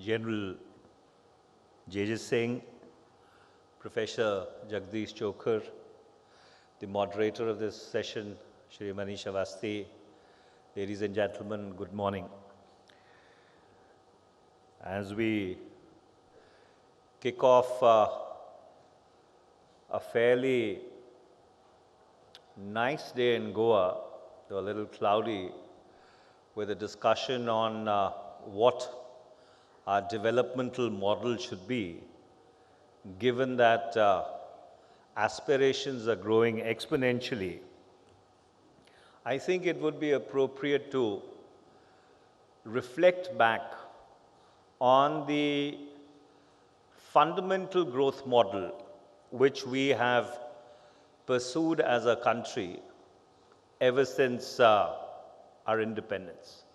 General J.J. Singh, Professor Jagdish Chokhar, the moderator of this session, Shri Manish Tewari, ladies and gentlemen, good morning. As we kick off a fairly nice day in Goa, though a little cloudy, with a discussion on what our developmental model should be, given that aspirations are growing exponentially, I think it would be appropriate to reflect back on the fundamental growth model which we have pursued as a country ever since our independence.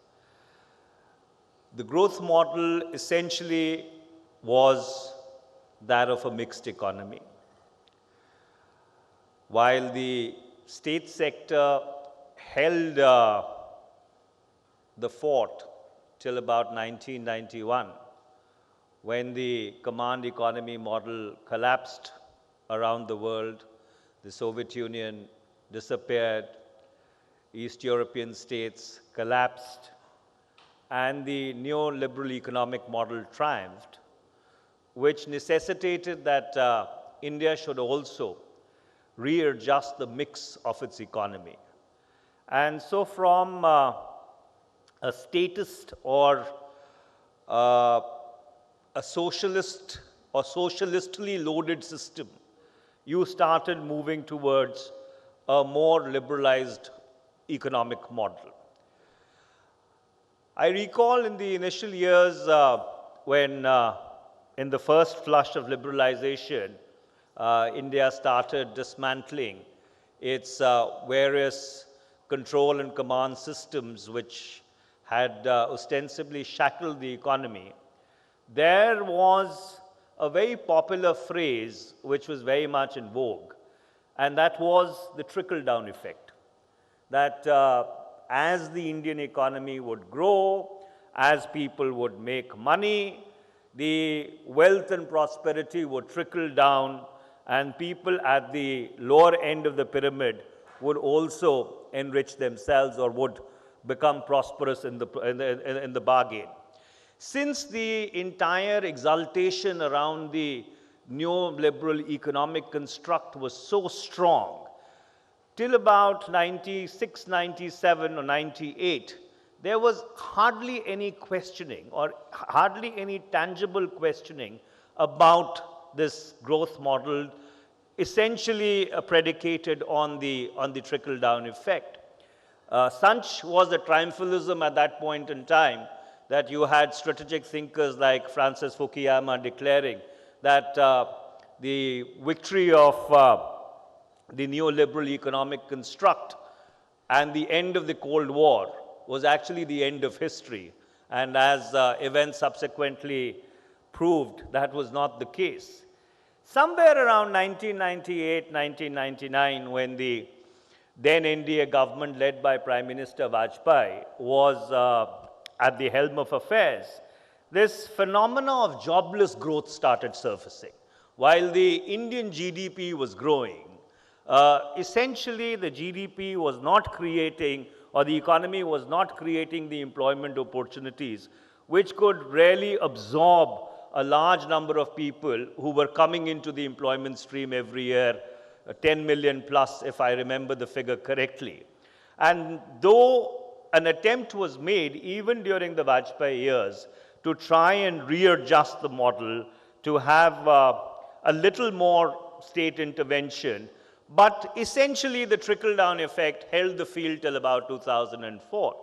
The growth model essentially was that of a mixed economy. While the state sector held the fort till about 1991, when the command economy model collapsed around the world, the Soviet Union disappeared, East European states collapsed, and the neoliberal economic model triumphed, which necessitated that India should also readjust the mix of its economy. And so from a statist or a socialist or socialistly loaded system, you started moving towards a more liberalized economic model. I recall in the initial years when in the first flush of liberalization, India started dismantling its various control and command systems which had ostensibly shackled the economy. There was a very popular phrase which was very much in vogue, and that was the trickle-down effect. That as the Indian economy would grow, as people would make money, the wealth and prosperity would trickle down, and people at the lower end of the pyramid would also enrich themselves or would become prosperous in the bargain. Since the entire exaltation around the neoliberal economic construct was so strong, till about 96, 97 or 98, there was hardly any questioning or hardly any tangible questioning about this growth model, essentially predicated on the trickle-down effect. Such was the triumphalism at that point in time that you had strategic thinkers like Francis Fukuyama declaring that the victory of the neoliberal economic construct and the end of the Cold War was actually the end of history. And as events subsequently proved, that was not the case. Somewhere around 1998, 1999, when the then India government led by Prime Minister Vajpayee was at the helm of affairs, this phenomena of jobless growth started surfacing. While the Indian GDP was growing, essentially the GDP was not creating, or the economy was not creating the employment opportunities which could really absorb a large number of people who were coming into the employment stream every year, 10 million plus, if I remember the figure correctly. And though an attempt was made, even during the Vajpayee years, to try and readjust the model, to have a little more state intervention, but essentially the trickle-down effect held the field till about 2004.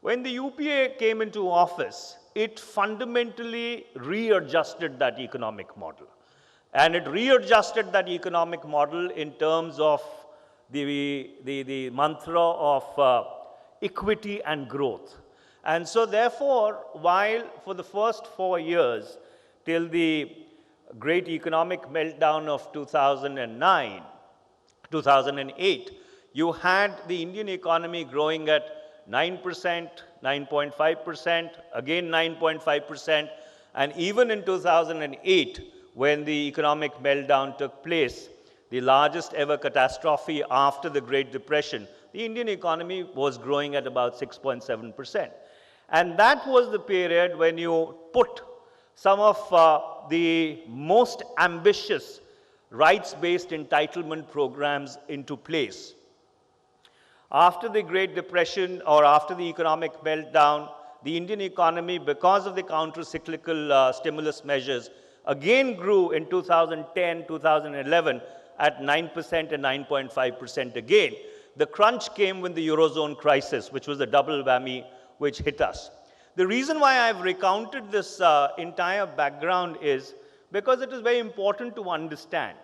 When the UPA came into office, it fundamentally readjusted that economic model. And it readjusted that economic model in terms of the mantra of equity and growth. And so therefore, while for the first 4 years, till the great economic meltdown of 2009, 2008, you had the Indian economy growing at 9%, 9.5%, again 9.5%, And even in 2008, when the economic meltdown took place, the largest ever catastrophe after the Great Depression, the Indian economy was growing at about 6.7%. And that was the period when you put some of the most ambitious rights-based entitlement programs into place. After the Great Depression or after the economic meltdown, the Indian economy, because of the counter-cyclical stimulus measures, again grew in 2010, 2011 at 9% and 9.5% again. The crunch came with the Eurozone crisis, which was a double whammy which hit us. The reason why I've recounted this entire background is because it is very important to understand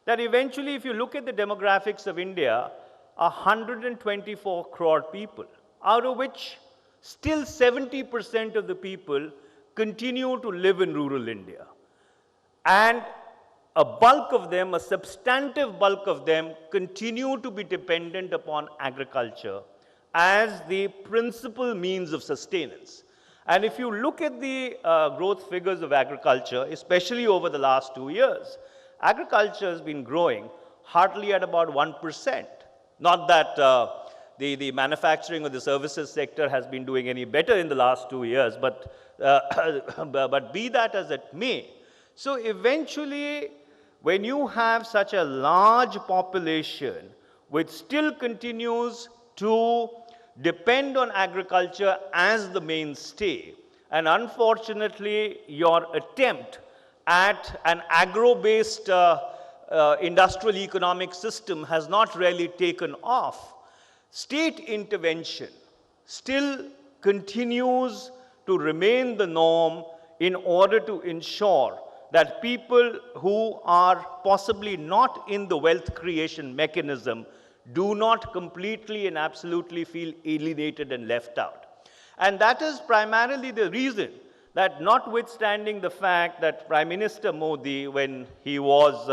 that eventually, if you look at the demographics of India, 124 crore people, out of which still 70% of the people continue to live in rural India. And a bulk of them, a substantive bulk of them, continue to be dependent upon agriculture as the principal means of sustenance. And if you look at the growth figures of agriculture, especially over the last 2 years, agriculture has been growing hardly at about 1%. Not that the manufacturing or the services sector has been doing any better in the last 2 years, but be that as it may. So eventually, when you have such a large population which still continues to depend on agriculture as the mainstay, and unfortunately, your attempt at an agro-based industrial economic system has not really taken off, state intervention still continues to remain the norm in order to ensure that people who are possibly not in the wealth creation mechanism do not completely and absolutely feel alienated and left out. And that is primarily the reason that, notwithstanding the fact that Prime Minister Modi, when he was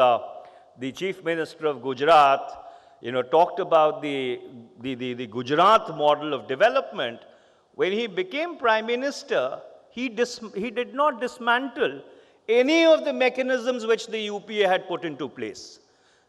the Chief Minister of Gujarat, talked about the Gujarat model of development, when he became Prime Minister, he did not dismantle any of the mechanisms which the UPA had put into place.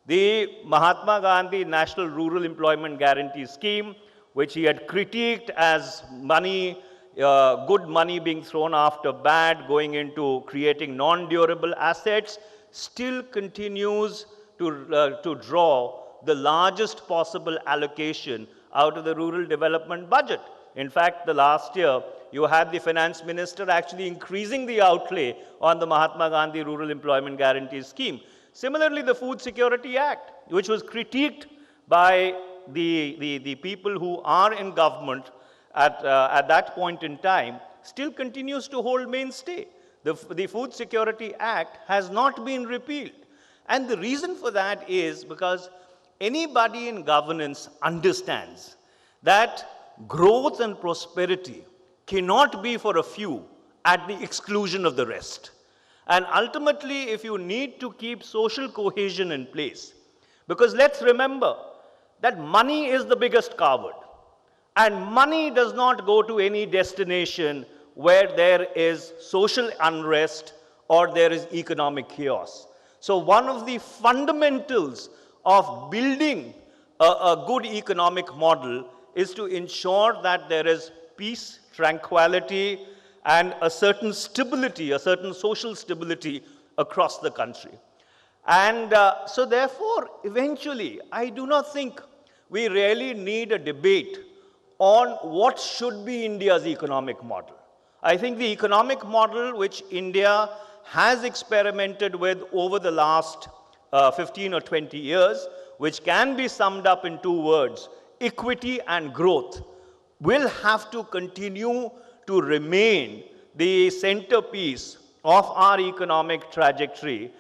The Mahatma Gandhi National Rural Employment Guarantee Scheme, which he had critiqued as money, good money being thrown after bad, going into creating non-durable assets, still continues to draw the largest possible allocation out of the rural development budget. In fact, the last year, you had the finance minister actually increasing the outlay on the Mahatma Gandhi Rural Employment Guarantee Scheme. Similarly, the Food Security Act, which was critiqued by the people who are in government at that point in time, still continues to hold mainstay. The Food Security Act has not been repealed. And the reason for that is because anybody in governance understands that growth and prosperity cannot be for a few at the exclusion of the rest. And ultimately, if you need to keep social cohesion in place, because let's remember that money is the biggest coward, and money does not go to any destination where there is social unrest or there is economic chaos. So one of the fundamentals of building a good economic model is to ensure that there is peace, tranquility, and a certain stability, a certain social stability across the country. And so therefore, eventually, I do not think we really need a debate on what should be India's economic model. I think the economic model which India has experimented with over the last 15 or 20 years, which can be summed up in 2 words, equity and growth, will have to continue to remain the centerpiece of our economic trajectory,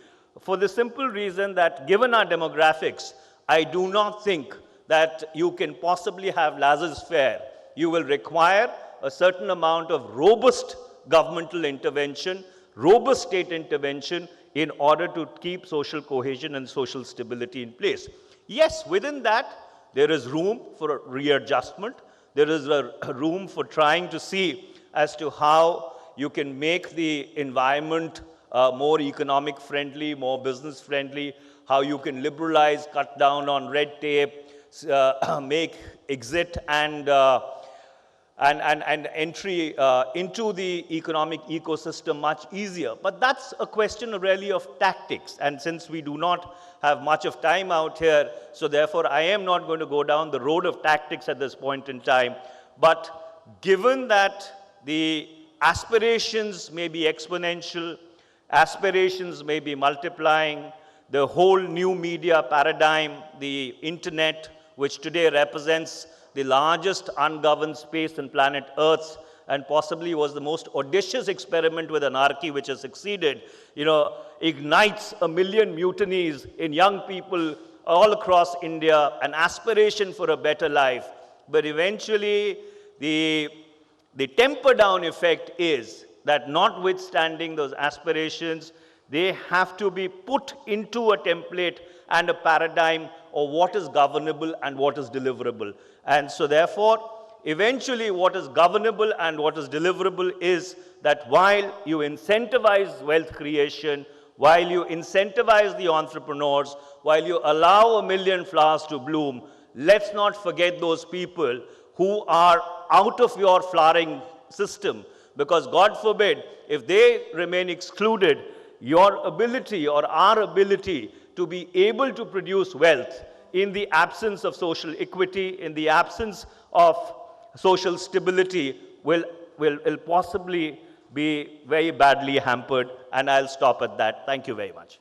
for the simple reason that, given our demographics, I do not think that you can possibly have laissez-faire. You will require a certain amount of robust governmental intervention, robust state intervention, in order to keep social cohesion and social stability in place. Yes, within that, there is room for a readjustment. There is a room for trying to see as to how you can make the environment more economic friendly, more business friendly, how you can liberalize, cut down on red tape, make exit and entry into the economic ecosystem much easier. But that's a question really of tactics. And since we do not have much of time out here, so therefore I am not going to go down the road of tactics at this point in time. But given that the aspirations may be exponential, aspirations may be multiplying, the whole new media paradigm, the internet, which today represents the largest ungoverned space on planet Earth, and possibly was the most audacious experiment with anarchy which has succeeded, ignites 1 million mutinies in young people all across India, an aspiration for a better life. But eventually, the temper down effect is that notwithstanding those aspirations, they have to be put into a template and a paradigm of what is governable and what is deliverable. And so therefore, eventually what is governable and what is deliverable is that while you incentivize wealth creation, while you incentivize the entrepreneurs, while you allow 1 million flowers to bloom, let's not forget those people who are out of your flowering system. Because God forbid, if they remain excluded, your ability or our ability to be able to produce wealth in the absence of social equity, in the absence of social stability, will possibly be very badly hampered. And I'll stop at that. Thank you very much.